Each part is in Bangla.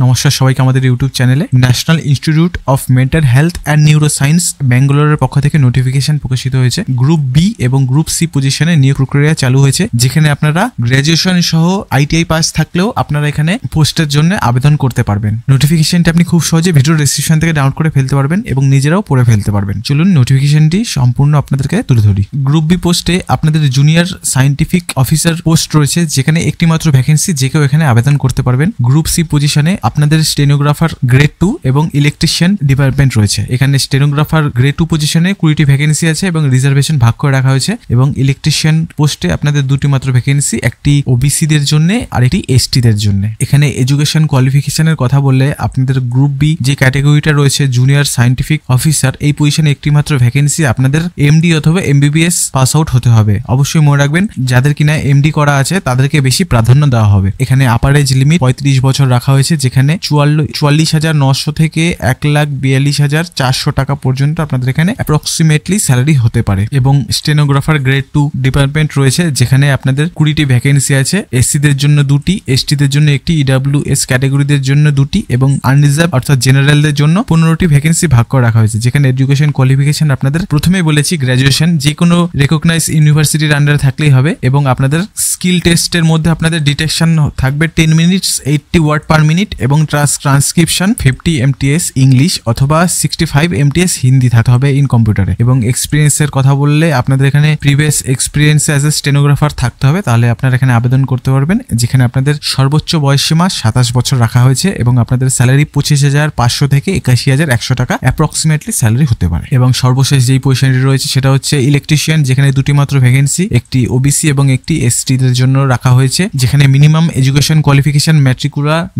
নমস্কার সবাইকে আমাদের ইউটিউব চ্যানেলে national institute of mental health and neuroscience ব্যাঙ্গালোরের পক্ষ থেকে নোটিফিকেশন প্রকাশিত হয়েছে। গ্রুপ বি এবং গ্রুপ সি পজিশনে নিয়োগ প্রক্রিয়া চালু হয়েছে, যেখানে আপনারা গ্র্যাজুয়েশন সহ আইটিআই পাস থাকলেও আপনারা এখানে পোস্টের জন্য আবেদন করতে পারবেন। নোটিফিকেশনটি আপনি খুব সহজে ভিডিও ডেসক্রিপশন থেকে ডাউনলোড করে ফেলতে পারবেন এবং নিজেরাও পড়ে ফেলতে পারবেন। চলুন নোটিফিকেশনটি সম্পূর্ণ আপনাদেরকে তুলে ধরি। গ্রুপ বি পোস্টে আপনাদের জুনিয়র সায়েন্টিফিক অফিসার পোস্ট রয়েছে, যেখানে একটি মাত্র ভ্যাকেন্সি, যে কেউ এখানে আবেদন করতে পারবেন। গ্রুপ সি পজিশনে আপনাদের স্টেনোগ্রাফার গ্রেড 2 এবং ইলেকট্রিশিয়ান ডিপার্টমেন্ট রয়েছে। এখানে স্টেনোগ্রাফার গ্রেড 2 পজিশনে 20টি ভ্যাকেন্সি আছে এবং রিজার্ভেশন ভাগ করে রাখা হয়েছে। এবং ইলেকট্রিশিয়ান পোস্টে আপনাদের দুটি মাত্র ভ্যাকেন্সি, একটি ওবিসি দের জন্য আর একটি এসটি দের জন্য। এখানে এডুকেশন কোয়ালিফিকেশনের কথা বললে আপনাদের গ্রুপ বি যে ক্যাটাগরিটা রয়েছে জুনিয়র সায়েন্টিফিক অফিসার, এই পজিশনে একটি মাত্র ভ্যাকেন্সি, আপনাদের এমডি অথবা এমবিবিএস পাস আউট হতে হবে। অবশ্যই মনে রাখবেন, যাদের কিনা এমডি করা আছে তাদেরকে বেশি প্রাধান্য দেওয়া হবে। এখানে আপার এজ লিমিট 35 বছর রাখা হয়েছে, যেখানে 44,900 থেকে 1,42,400 টাকা পর্যন্ত আপনাদের এখানে অ্যাপ্রক্সিমেটলি স্যালারি হতে পারে। এবং স্টেনোগ্রাফার গ্রেড 2 ডিপার্টমেন্ট রয়েছে, যেখানে আপনাদের 20টি ভ্যাকেন্সি আছে। এসসি দের জন্য 2টি, এসটি দের জন্য একটি, ইডব্লিউএস ক্যাটাগরিদের জন্য 2টি এবং আনরিজার্ভ অর্থাৎ জেনারেলদের জন্য 15টি ভ্যাকেন্সি ভাগ করে রাখা হয়েছে। যেখানে এডুকেশন কোয়ালিফিকেশন আপনাদের প্রথমেই বলেছি গ্র্যাজুয়েশন, যে কোনো রেকগনাইজ ইউনিভার্সিটির আন্ডারে থাকলেই হবে। এবং আপনাদের স্কিল টেস্টের মধ্যে আপনাদের ডিটেকশন থাকবে 10 মিনিটস 80 ওয়ার্ড পার মিনিট এবং ট্রান্সক্রিপশন 50 MTS ইংলিশ অথবা 65 MTS হিন্দি থাকতে হবে ইন কম্পিউটারে। এবং এক্সপিরিয়েন্সের কথা বললে আপনাদের এখানে previous experience as a stenographer থাকতে হবে, তাহলে আপনারা এখানে আবেদন করতে পারবেন। যেখানে আপনাদের সর্বোচ্চ বয়সসীমা 27 বছর রাখা হয়েছে এবং আপনাদের স্যালারি 25,500 থেকে 81,100 টাকা অ্যাপ্রক্সিমেটলি স্যালারি হতে পারে। এবং সর্বশেষ যেই পজিশনটি রয়েছে সেটা হচ্ছে ইলেকট্রিশিয়ান, যেখানে দুটি মাত্র ভ্যাকেন্সি, একটি ওবিসি এবং একটি এসটি দের জন্য রাখা হয়েছে। যেখানে মিনিমাম এডুকেশন কোয়ালিফিকেশন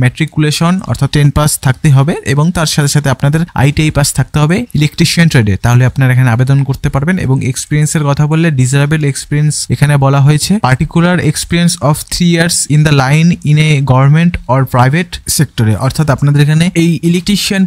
ম্যাট্রিকুলেশন অর্থাৎ 10 পাস থাকতে হবে এবং তার সাথে সাথে আপনাদের আইটিআই পাস থাকতে হবে ইলেকট্রিশিয়ান ট্রেডে, তাহলে আপনারা এখানে আবেদন করতে পারবেন। এবং এক্সপিরিয়েন্সের কথা বললে ডিজারেবল এক্সপিরিয়েন্স এখানে বলা হয়েছে particular experience of 3 years in the line in a government or private সেক্টরে। অর্থাৎ আপনাদের এখানে এই ইলেকট্রিশিয়ান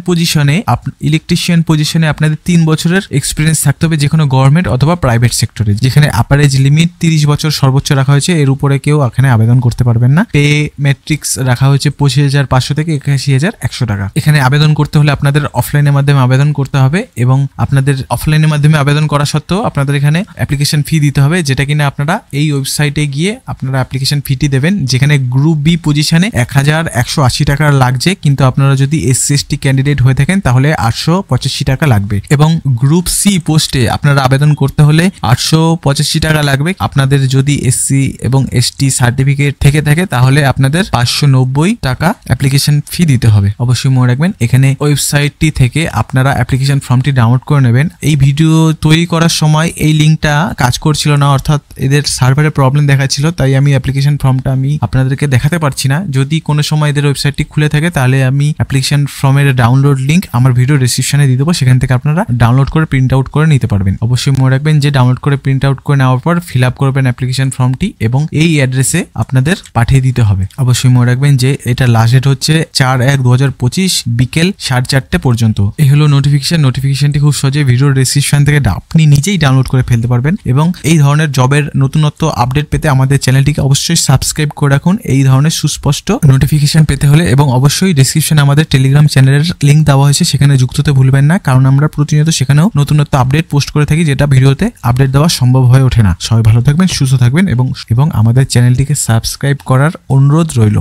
পজিশনে আপনাদের 3 বছরের এক্সপিরিয়েন্স থাকতে হবে, যে কোনো গভর্নমেন্ট অথবা প্রাইভেট সেক্টরে। যেখানে আপার এজ লিমিট 30 বছর সর্বোচ্চ রাখা হয়েছে, এর উপরে কেউ এখানে আবেদন করতে পারবেন না। পে ম্যাট্রিক্স রাখা হয়েছে 25,500 থেকে 81,100 টাকা। এখানে আবেদন করতে হলে আপনাদের অফলাইনের মাধ্যমে আবেদন করতে হবে এবং আপনাদের অফলাইনের মাধ্যমে আবেদন করা সত্ত্বেও আপনাদের এখানে অ্যাপ্লিকেশন ফি দিতে হবে, যেটা কিনা আপনারা এই ওয়েবসাইটে গিয়ে আপনারা অ্যাপ্লিকেশন ফিটি দেবেন। যেখানে গ্রুপ বি পজিশনে 1,180 টাকা লাগছে, কিন্তু আপনারা যদি এসসি এসটি ক্যান্ডিডেট হয়ে থাকেন তাহলে 885 টাকা লাগবে। এবং গ্রুপ সি পোস্টে আপনারা আবেদন করতে হলে 885 টাকা লাগবে। আপনাদের যদি এসসি এবং এসটি সার্টিফিকেট থেকে থাকে তাহলে আপনাদের 590 টাকা অ্যাপ্লিকেশন ফি দিতে হবে। অবশ্যই মনে রাখবেন, এখানে ওয়েবসাইটটি থেকে আপনারা অ্যাপ্লিকেশন ফর্মটি ডাউনলোড করে নেবেন। এই ভিডিও তৈরি করার সময় এই লিঙ্কটা কাজ করছিল না, অর্থাৎ এদের সার্ভারে প্রবলেম দেখাচ্ছিল, তাই আমি অ্যাপ্লিকেশন ফর্মটা আমি আপনাদেরকে দেখাতে পারছি না। যদি কোনো সময় এদের ওয়েবসাইটটি খুলে থাকে তাহলে আমি অ্যাপ্লিকেশন ফর্মের ডাউনলোড লিঙ্ক আমার ভিডিও ডেসক্রিপশনে দিয়ে দেবো, সেখান থেকে আপনারা ডাউনলোড করে প্রিন্ট আউট করে নিতে পারবেন। অবশ্যই মনে রাখবেন যে ডাউনলোড করে প্রিন্ট আউট করে নেওয়ার পর ফিল আপ করবেন অ্যাপ্লিকেশন ফর্মটি এবং এই অ্যাড্রেসে আপনাদের পাঠিয়ে দিতে হবে। অবশ্যই মনে রাখবেন যে এটা লাস্ট ডেট হচ্ছে 4/1/2025 বিকেল 4:30 পর্যন্ত। এই হলো নোটিফিকেশনটি খুব সহজে ভিডিও ডেসক্রিপশন থেকে আপনি নিজেই ডাউনলোড করে ফেলতে পারবেন। এবং এই ধরনের জবের নতুনত্ব আপডেট পেতে আমাদের চ্যানেলটিকে অবশ্যই সাবস্ক্রাইব করে রাখুন এই ধরনের সুস্পষ্ট নোটিফিকেশন পেতে হলে। এবং অবশ্যই ডেসক্রিপশনে আমাদের টেলিগ্রাম চ্যানেলের লিঙ্ক দেওয়া হয়েছে, সেখানে যুক্ত হতে ভুলবেন না, কারণ আমরা প্রতিনিয়ত সেখানেও নতুনত্ব আপডেট পোস্ট করে থাকি, যেটা ভিডিওতে আপডেট দেওয়া সম্ভব হয়ে ওঠে না। সবাই ভালো থাকবেন, সুস্থ থাকবেন এবং আমাদের চ্যানেলটিকে সাবস্ক্রাইব করার অনুরোধ রইল।